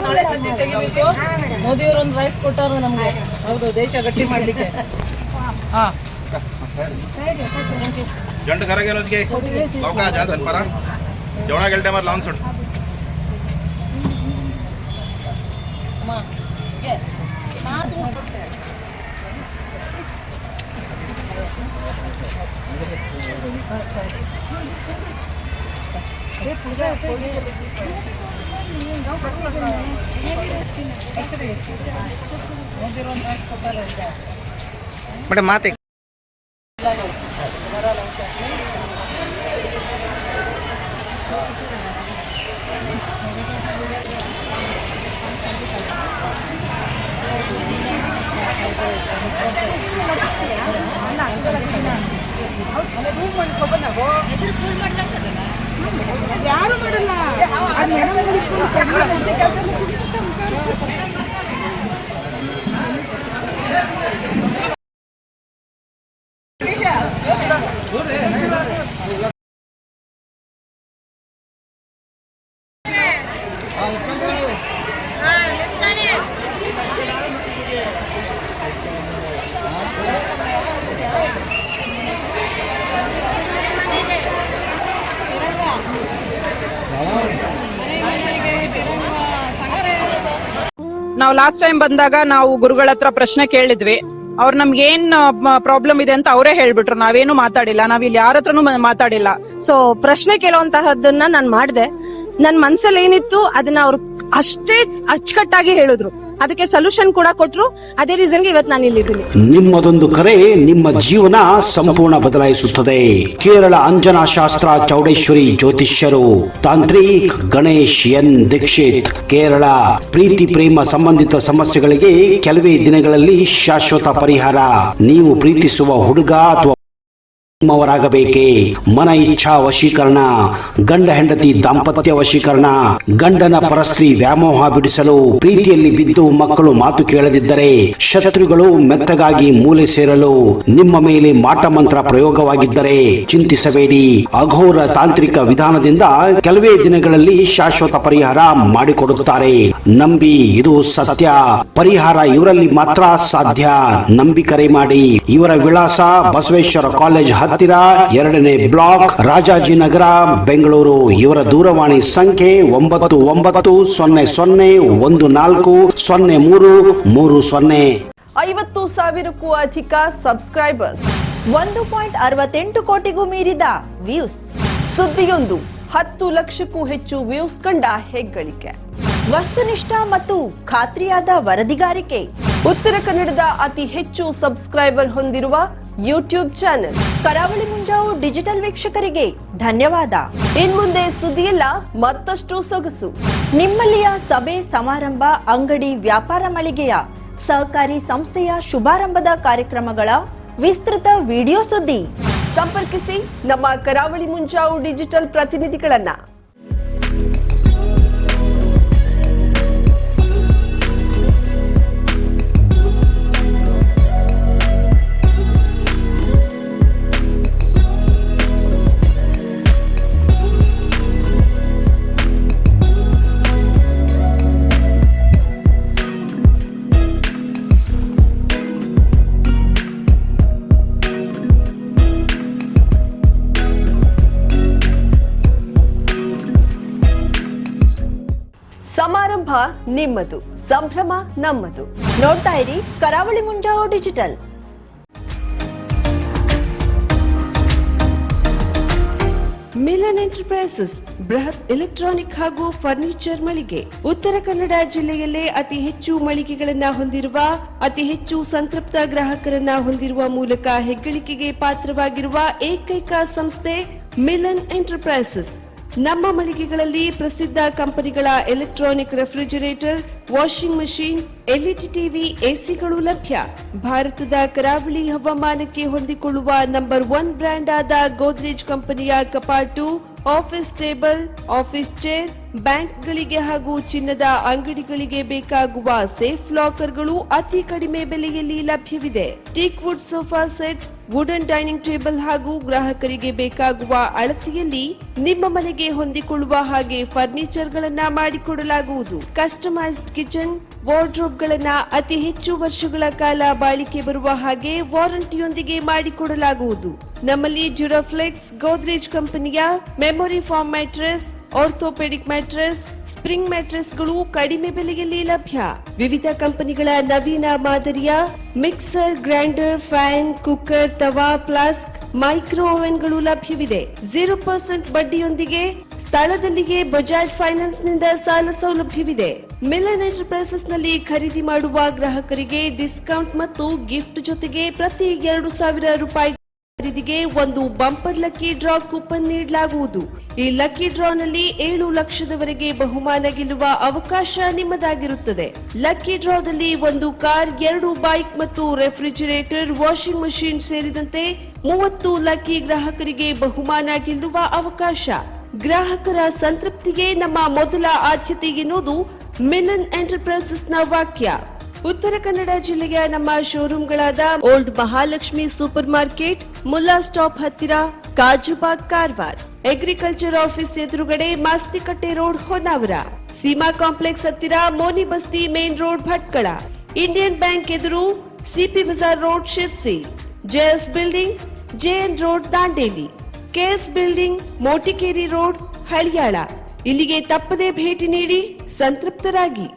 ನಾಳೆ ಸಂಜೆ ತೆಗಿಬೇಕು. ಮೋದಿಯವರು ಒಂದು ರೈಟ್ಸ್ ಕೊಟ್ಟಾರ ನಮ್ಗೆ. ಹೌದು, ದೇಶ ಗಟ್ಟಿ ಮಾಡ್ಲಿಕ್ಕೆ. जंड करा गेलो के लौका जा दनपरा जेवणा गेल टाइमर लावून सोड बट माते ಯಾರು ಮಾಡಲ್ಲ. ನಾವು ಲಾಸ್ಟ್ ಟೈಮ್ ಬಂದಾಗ ನಾವು ಗುರುಗಳ ಹತ್ರ ಪ್ರಶ್ನೆ ಕೇಳಿದ್ವಿ. ಅವ್ರು ನಮ್ಗೆ ಏನ್ ಪ್ರಾಬ್ಲಮ್ ಇದೆ ಅಂತ ಅವರೇ ಹೇಳ್ಬಿಟ್ರು. ನಾವೇನು ಮಾತಾಡಿಲ್ಲ, ನಾವಿಲ್ಲಿ ಯಾರ ಹತ್ರನೂ ಮಾತಾಡಿಲ್ಲ. ಸೊ ಪ್ರಶ್ನೆ ಕೇಳುವಂತಹದ್ದನ್ನ ನಾನ್ ಮಾಡ್ದೆ. ನನ್ ಮನ್ಸಲ್ಲಿ ಏನಿತ್ತು ಅದನ್ನ ಅವ್ರು ಅಷ್ಟೇ ಅಚ್ಚುಕಟ್ಟಾಗಿ ಹೇಳಿದ್ರು. ಅದಕ್ಕೆ ಸೊಲ್ಯೂಷನ್ ಕೂಡ ಕೊಟ್ರು. ಅದೇ ರೀಸನ್ಗೆ ಇವತ್ತು ನಾನು ಇಲ್ಲಿದ್ದೀನಿ. ನಿಮ್ಮದೊಂದು ಕರೆ ನಿಮ್ಮ ಜೀವನ ಸಂಪೂರ್ಣ ಬದಲಾಯಿಸುತ್ತದೆ. ಕೇರಳ ಅಂಜನಾ ಶಾಸ್ತ್ರ ಚೌಡೇಶ್ವರಿ ಜ್ಯೋತಿಷ್ಯರು ತಾಂತ್ರಿಕ್ ಗಣೇಶ್ ಎನ್ ದೀಕ್ಷಿತ್ ಕೇರಳ. ಪ್ರೀತಿ ಪ್ರೇಮ ಸಂಬಂಧಿತ ಸಮಸ್ಯೆಗಳಿಗೆ ಕೆಲವೇ ದಿನಗಳಲ್ಲಿ ಶಾಶ್ವತ ಪರಿಹಾರ. ನೀವು ಪ್ರೀತಿಸುವ ಹುಡುಗ ಅಥವಾ ಅವರಾಗಬೇಕೆ? ಮನ ಇಚ್ಛಾ ವಶೀಕರಣ, ಗಂಡ ಹೆಂಡತಿ ದಾಂಪತ್ಯ ವಶೀಕರಣ, ಗಂಡನ ಪರಸ್ತ್ರೀ ವ್ಯಾಮೋಹ ಬಿಡಿಸಲು, ಪ್ರೀತಿಯಲ್ಲಿ ಬಿದ್ದು ಮಕ್ಕಳು ಮಾತು ಕೇಳದಿದ್ದರೆ, ಶತ್ರುಗಳು ಮೆತ್ತಗಾಗಿ ಮೂಲೆ ಸೇರಲು, ನಿಮ್ಮ ಮೇಲೆ ಮಾಟ ಮಂತ್ರ ಪ್ರಯೋಗವಾಗಿದ್ದರೆ ಚಿಂತಿಸಬೇಡಿ. ಅಘೋರ ತಾಂತ್ರಿಕ ವಿಧಾನದಿಂದ ಕೆಲವೇ ದಿನಗಳಲ್ಲಿ ಶಾಶ್ವತ ಪರಿಹಾರ ಮಾಡಿಕೊಡುತ್ತಾರೆ. ನಂಬಿ, ಇದು ಸತ್ಯ. ಪರಿಹಾರ ಇವರಲ್ಲಿ ಮಾತ್ರ ಸಾಧ್ಯ. ನಂಬಿ ಕರೆ ಮಾಡಿ. ಇವರ ವಿಳಾಸ ಬಸವೇಶ್ವರ ಕಾಲೇಜ್ ಹತ್ತಿರ 2ನೇ ಬ್ಲಾಕ್, ರಾಜಾಜಿನಗರ, ಬೆಂಗಳೂರು. ಇವರ ದೂರವಾಣಿ ಸಂಖ್ಯೆ 9914140330. 50,000ಕ್ಕೂ ಅಧಿಕ ಸಬ್ಸ್ಕ್ರೈಬರ್ಸ್, 1.68 ಕೋಟಿಗೂ ಮೀರಿದ ವ್ಯೂಸ್. ಸುದ್ದಿಯೊಂದು 10 ಲಕ್ಷಕ್ಕೂ ಹೆಚ್ಚು ವ್ಯೂಸ್ ಕಂಡ ಹೆಗ್ಗಳಿಕೆ. ವಸ್ತುನಿಷ್ಠ ಮತ್ತು ಖಾತ್ರಿಯಾದ ವರದಿಗಾರಿಕೆ. ಉತ್ತರ ಕನ್ನಡದ ಅತಿ ಹೆಚ್ಚು ಸಬ್ಸ್ಕ್ರೈಬರ್ ಹೊಂದಿರುವ ಯೂಟ್ಯೂಬ್ ಚಾನೆಲ್ ಕರಾವಳಿ ಮುಂಜಾವು ಡಿಜಿಟಲ್ ವೀಕ್ಷಕರಿಗೆ ಧನ್ಯವಾದ. ಇನ್ಮುಂದೆ ಸುದ್ದಿಯೆಲ್ಲ ಮತ್ತಷ್ಟು ಸೊಗಸು. ನಿಮ್ಮಲ್ಲಿಯ ಸಭೆ ಸಮಾರಂಭ, ಅಂಗಡಿ ವ್ಯಾಪಾರ ಮಳಿಗೆಯ ಸಹಕಾರಿ ಸಂಸ್ಥೆಯ ಶುಭಾರಂಭದ ಕಾರ್ಯಕ್ರಮಗಳ ವಿಸ್ತೃತ ವಿಡಿಯೋ ಸುದ್ದಿ. ಸಂಪರ್ಕಿಸಿ ನಮ್ಮ ಕರಾವಳಿ ಮುಂಜಾವು ಡಿಜಿಟಲ್ ಪ್ರತಿನಿಧಿಗಳನ್ನ. ಸಮಾರಂಭ ನಿಮ್ಮದು, ಸಂಭ್ರಮ ನಮ್ಮದು. ನೋಡ್ತಾ ಇರಿ ಕರಾವಳಿ ಮುಂಜಾವು ಡಿಜಿಟಲ್. ಮಿಲನ್ ಎಂಟರ್ಪ್ರೈಸಸ್ ಬೃಹತ್ ಎಲೆಕ್ಟ್ರಾನಿಕ್ ಹಾಗೂ ಫರ್ನಿಚರ್ ಮಳಿಗೆ. ಉತ್ತರ ಕನ್ನಡ ಜಿಲ್ಲೆಯಲ್ಲೇ ಅತಿ ಹೆಚ್ಚು ಮಳಿಗೆಗಳನ್ನ ಹೊಂದಿರುವ, ಅತಿ ಹೆಚ್ಚು ಸಂತೃಪ್ತ ಗ್ರಾಹಕರನ್ನ ಹೊಂದಿರುವ ಮೂಲಕ ಹೆಗ್ಗಳಿಕೆಗೆ ಪಾತ್ರವಾಗಿರುವ ಏಕೈಕ ಸಂಸ್ಥೆ ಮಿಲನ್ ಎಂಟರ್ಪ್ರೈಸಸ್. ನಮ್ಮ ಮಳಿಗೆಗಳಲ್ಲಿ ಪ್ರಸಿದ್ಧ ಕಂಪನಿಗಳ electronic refrigerator, washing machine, LED TV, ಎಸಿಗಳು ಲಭ್ಯ. ಭಾರತದ ಕರಾವಳಿ ಹವಾಮಾನಕ್ಕೆ ಹೊಂದಿಕೊಳ್ಳುವ ನಂಬರ್ 1 ಬ್ರ್ಯಾಂಡ್ ಆದ ಗೋದ್ರೇಜ್ ಕಂಪನಿಯ ಕಪಾಟು, ಆಫೀಸ್ ಟೇಬಲ್, ಆಫೀಸ್ ಚೇರ್, ಬ್ಯಾಂಕ್ಗಳಿಗೆ ಹಾಗೂ ಚಿನ್ನದ ಅಂಗಡಿಗಳಿಗೆ ಬೇಕಾಗುವ ಸೇಫ್ ಲಾಕರ್ಗಳು ಅತಿ ಕಡಿಮೆ ಬೆಲೆಯಲ್ಲಿ ಲಭ್ಯವಿದೆ. Teak wood sofa set, wooden dining table ಹಾಗೂ ಗ್ರಾಹಕರಿಗೆ ಬೇಕಾಗುವ ಅಳತೆಯಲ್ಲಿ ನಿಮ್ಮ ಮನೆಗೆ ಹೊಂದಿಕೊಳ್ಳುವ ಹಾಗೆ ಫರ್ನಿಚರ್ ಗಳನ್ನ ಮಾಡಿಕೊಡಲಾಗುವುದು. ಕಸ್ಟಮೈಸ್ಡ್ ಕಿಚನ್, ವಾರ್ಡ್ರೋಬ್ ಗಳನ್ನ ಅತಿ ಹೆಚ್ಚು ವರ್ಷಗಳ ಕಾಲ ಬಾಳಿಕೆ ಬರುವ ಹಾಗೆ ವಾರಂಟಿಯೊಂದಿಗೆ ಮಾಡಿಕೊಡಲಾಗುವುದು. ನಮ್ಮಲ್ಲಿ ಡ್ಯೂರಾಫ್ಲೆಕ್ಸ್, ಗೋದ್ರೇಜ್ ಕಂಪನಿಯ memory foam mattress, orthopaedic mattress, spring ಮ್ಯಾಟ್ರೆಸ್ಗಳು ಕಡಿಮೆ ಬೆಲೆಯಲ್ಲಿ ಲಭ್ಯ. ವಿವಿಧ ಕಂಪನಿಗಳ ನವೀನ ಮಾದರಿಯ mixer, grinder, fan, cooker, tawa, flask, micro ಓವೆನ್ಗಳು ಲಭ್ಯವಿದೆ. 0% ಬಡ್ಡಿಯೊಂದಿಗೆ ಸ್ಥಳದಲ್ಲಿಯೇ ಬಜಾಜ್ ಫೈನಾನ್ಸ್ ನಿಂದ ಸಾಲ ಸೌಲಭ್ಯವಿದೆ. ಮಿಲನ್ ಎಂಟರ್ಪ್ರೈಸಸ್ ನಲ್ಲಿ ಖರೀದಿ ಮಾಡುವ ಗ್ರಾಹಕರಿಗೆ ಡಿಸ್ಕೌಂಟ್ ಮತ್ತು ಗಿಫ್ಟ್ ಜೊತೆಗೆ ಪ್ರತಿ 2,000 ರೂಪಾಯಿ ಖರೀದಿಗೆ ಒಂದು ಬಂಪರ್ ಲಕ್ಕಿ ಡ್ರಾ ಕೂಪನ್ ನೀಡಲಾಗುವುದು. ಈ ಲಕ್ಕಿ ಡ್ರಾ ನಲ್ಲಿ 7 ಲಕ್ಷದವರೆಗೆ ಬಹುಮಾನ ಗೆಲ್ಲುವ ಅವಕಾಶ ನಿಮ್ಮದಾಗಿರುತ್ತದೆ. ಲಕ್ಕಿ ಡ್ರಾದಲ್ಲಿ 1 ಕಾರ್, 2 ಬೈಕ್ ಮತ್ತು ರೆಫ್ರಿಜಿರೇಟರ್, ವಾಷಿಂಗ್ ಮಷೀನ್ ಸೇರಿದಂತೆ 30 ಲಕ್ಕಿ ಗ್ರಾಹಕರಿಗೆ ಬಹುಮಾನ ಗೆಲ್ಲುವ ಅವಕಾಶ. ಗ್ರಾಹಕರ ಸಂತೃಪ್ತಿಗೆ ನಮ್ಮ ಮೊದಲ ಆದ್ಯತೆ ಎನ್ನುವುದು ಮಿಲನ್ ಎಂಟರ್ಪ್ರೈಸಸ್ ನ ವಾಕ್ಯ. ಉತ್ತರ ಕನ್ನಡ ಜಿಲ್ಲೆಯ ನಮ್ಮ ಶೋರೂಮ್ಗಳಾದ old Mahalakshmi super market, Mulla stop ಹತ್ತಿರ, ಕಾಜುಬಾಗ್, ಕಾರವಾರ, ಅಗ್ರಿಕಲ್ಚರ್ ಆಫೀಸ್ ಎದುರುಗಡೆ, ಮಾಸ್ತಿಕಟ್ಟೆ ರೋಡ್, ಹೊನ್ನಾವರ, ಸೀಮಾ ಕಾಂಪ್ಲೆಕ್ಸ್ ಹತ್ತಿರ, Moni Basti main road, Bhatkal, Indian Bank ಎದುರು, CP Bazar road, Sirsi, JS building, JN road, Dandeli, KS building, Motikeri road, Haliyal. ಇಲ್ಲಿಗೆ ತಪ್ಪದೇ ಭೇಟಿ ನೀಡಿ ಸಂತೃಪ್ತರಾಗಿ.